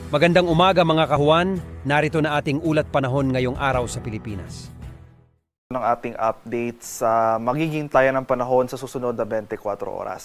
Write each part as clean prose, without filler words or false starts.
Magandang umaga mga kahuan, narito na ating ulat panahon ngayong araw sa Pilipinas. Ng ating update sa magiging tayan ng panahon sa susunod na 24 oras.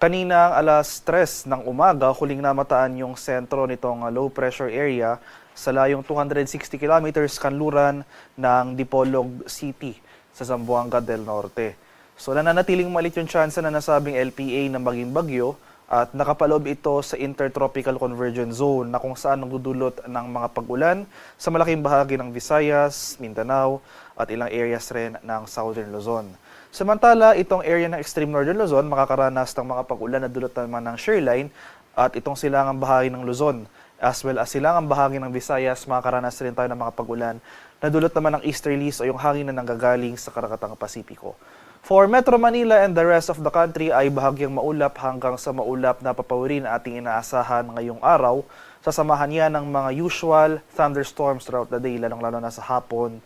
Kaninang alas 3 ng umaga, huling namataan yung sentro nitong low pressure area sa layong 260 kilometers kanluran ng Dipolog City sa Zamboanga del Norte. So nananatiling maliit yung tsansa na nasabing LPA na maging bagyo at nakapaloob ito sa Intertropical Convergence Zone na kung saan nagdudulot ng mga pag-ulan sa malaking bahagi ng Visayas, Mindanao at ilang areas rin ng Southern Luzon. Samantala, itong area ng Extreme Northern Luzon makakaranas ng mga pag-ulan na dulot naman ng shearline at itong silangang bahagi ng Luzon as well as silangang bahagi ng Visayas makakaranas rin tayo ng mga pag-ulan na dulot naman ng easterlies o yung hangin na nanggagaling sa Karakatang Pasipiko. For Metro Manila and the rest of the country ay bahagyang maulap hanggang sa maulap na papawirin na ating inaasahan ngayong araw. Sasamahan yan ng mga usual thunderstorms throughout the day, lalong-lalo na sa hapon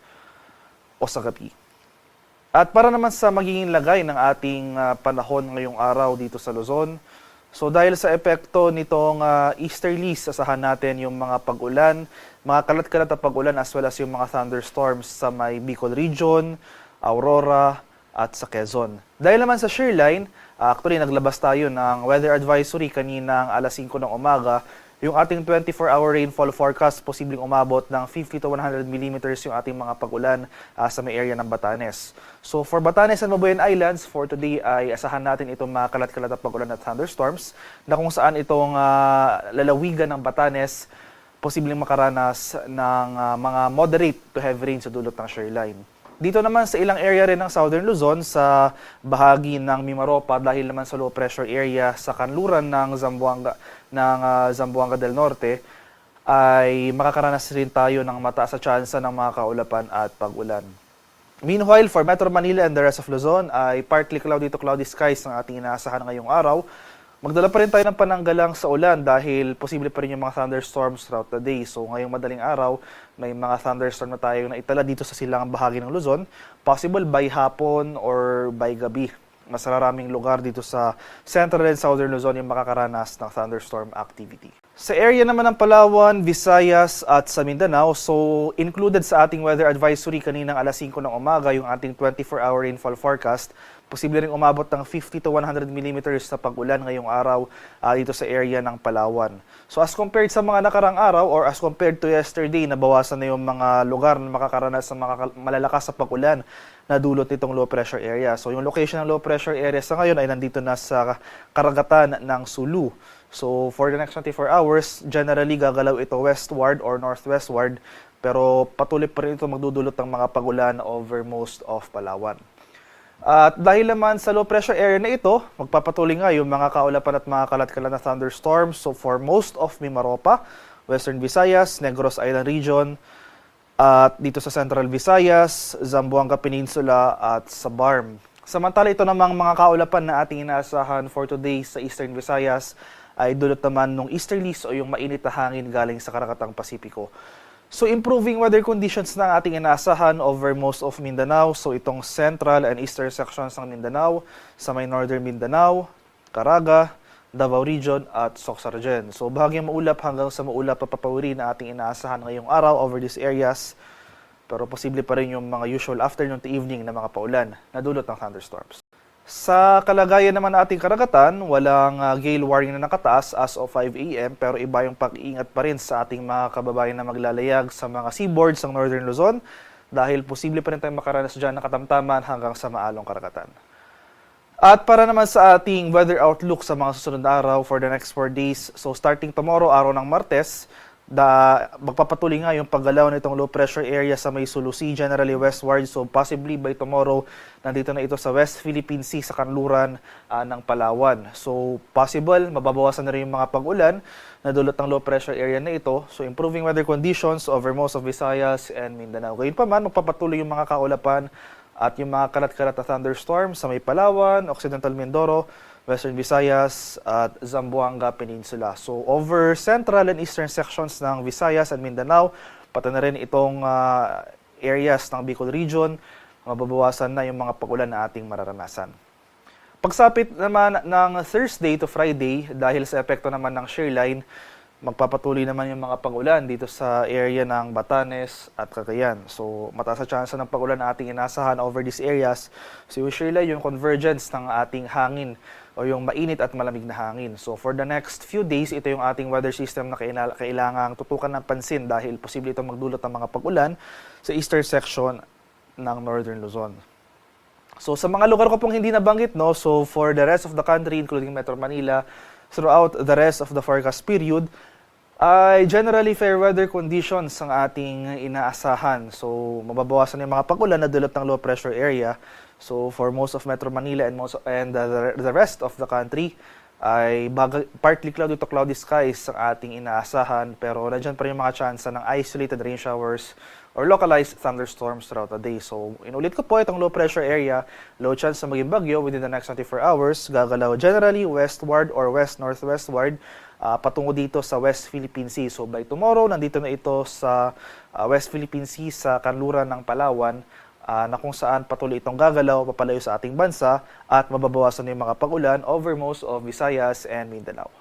o sa gabi. At para naman sa magiging lagay ng ating panahon ngayong araw dito sa Luzon, so dahil sa epekto nitong easterlies, asahan natin yung mga pag-ulan, mga kalat-kalat na pag-ulan as well as yung mga thunderstorms sa may Bicol Region, Aurora, at sa Quezon. Dahil naman sa shearline, actually naglabas tayo ng weather advisory kaninang alas 5 ng umaga. Yung ating 24-hour rainfall forecast, posibleng umabot ng 50 to 100 millimeters yung ating mga pag-ulan sa may area ng Batanes. So for Batanes and Mabuyan Islands, for today ay asahan natin itong mga kalat-kalat na pag-ulan at thunderstorms na kung saan itong lalawigan ng Batanes posibleng makaranas ng mga moderate to heavy rain sa dulot ng shearline. Dito naman sa ilang area rin ng Southern Luzon sa bahagi ng Mimaropa dahil naman sa low pressure area sa kanluran ng Zamboanga del Norte ay makakaranas rin tayo ng mataas na tsansa ng mga kaulapan at pag-ulan. Meanwhile, for Metro Manila and the rest of Luzon ay partly cloudy to cloudy skies ang ating inaasahan ngayong araw. Magdala pa rin tayo ng pananggalang sa ulan dahil posible pa rin yung mga thunderstorms throughout the day. So ngayong madaling araw, may mga thunderstorm na tayo na itala dito sa silangang bahagi ng Luzon. Possible by hapon or by gabi. Mas maraming lugar dito sa Central and Southern Luzon yung makakaranas ng thunderstorm activity. Sa area naman ng Palawan, Visayas at sa Mindanao, so included sa ating weather advisory kaninang alas 5 ng umaga yung ating 24-hour rainfall forecast. Posible rin umabot ng 50 to 100 millimeters na pag-ulan ngayong araw dito sa area ng Palawan. So as compared sa mga nakarang araw or as compared to yesterday, nabawasan na yung mga lugar na makakaranas ng mga malalakas sa pag-ulan na dulot nitong low pressure area. So yung location ng low pressure area sa ngayon ay nandito na sa karagatan ng Sulu. So for the next 24 hours, generally gagalaw ito westward or northwestward, pero patuloy pa rin ito magdudulot ng mga pag-ulan over most of Palawan. At dahil naman sa low pressure area na ito, magpapatuloy nga yung mga kaulapan at mga kalat-kalat na thunderstorms. So for most of Mimaropa, Western Visayas, Negros Island Region, at dito sa Central Visayas, Zamboanga Peninsula at sa Barm. Samantala ito namang mga kaulapan na ating inaasahan for today sa Eastern Visayas ay dulot naman ng easterlies o yung mainit na hangin galing sa Karakatang Pasipiko. So improving weather conditions na ating inaasahan over most of Mindanao. So itong central and eastern sections ng Mindanao, sa may northern Mindanao, Caraga, Davao Region at Soxargen. So bahagyang maulap hanggang sa maulap papapawiri na ating inaasahan ngayong araw over these areas. Pero posible pa rin yung mga usual afternoon to evening na mga paulan na dulot ng thunderstorms. Sa kalagayan naman ating karagatan, walang gale warning na nakataas as of 5 a.m. pero iba yung pag-iingat pa rin sa ating mga kababayan na maglalayag sa mga seaboards ng Northern Luzon dahil posible pa rin tayong makaranas dyan ng katamtaman hanggang sa maalong karagatan. At para naman sa ating weather outlook sa mga susunod na araw for the next 4 days, so starting tomorrow, araw ng Martes, magpapatuloy nga yung paggalaw nitong low pressure area sa may Sulu Sea, generally westward. So possibly by tomorrow, nandito na ito sa West Philippine Sea sa kanluran ng Palawan. So possible, mababawasan na rin yung mga pag-ulan na dulot ng low pressure area na ito. So improving weather conditions over most of Visayas and Mindanao. Gayun pa man, magpapatuloy yung mga kaulapan at yung mga kalat-kalat na thunderstorms sa may Palawan, Occidental Mindoro, Western Visayas at Zamboanga Peninsula. So over central and eastern sections ng Visayas at Mindanao, pati na rin itong areas ng Bicol Region, mababawasan na yung mga pag-ulan na ating mararanasan. Pagsapit naman ng Thursday to Friday, dahil sa epekto naman ng shearline, magpapatuloy naman yung mga pag-ulan dito sa area ng Batanes at Cagayan. So, mataas na tsansa ng pag-ulan na ating inasahan over these areas. So, usually yung convergence ng ating hangin o yung mainit at malamig na hangin. So, for the next few days, ito yung ating weather system na kailangang tutukan ng pansin dahil posible itong magdulot ng mga pag-ulan sa eastern section ng Northern Luzon. So, sa mga lugar ko pong hindi nabanggit, no? So, for the rest of the country, including Metro Manila, throughout the rest of the forecast period, ay generally fair weather conditions ang ating inaasahan. So, mababawasan yung mga pag-ulan na dulot ng low pressure area. So, for most of Metro Manila and the rest of the country, ay partly cloudy to cloudy skies ang ating inaasahan. Pero nandiyan pa rin yung mga tsansa ng isolated rain showers or localized thunderstorms throughout the day. So, inulit ko po itong low pressure area, low chance na maging bagyo within the next 24 hours. Gagalaw generally westward or west-northwestward patungo dito sa West Philippine Sea. So, by tomorrow, nandito na ito sa West Philippine Sea sa kanluran ng Palawan na kung saan patuloy itong gagalaw, papalayo sa ating bansa at mababawasan yung mga pag-ulan over most of Visayas and Mindanao.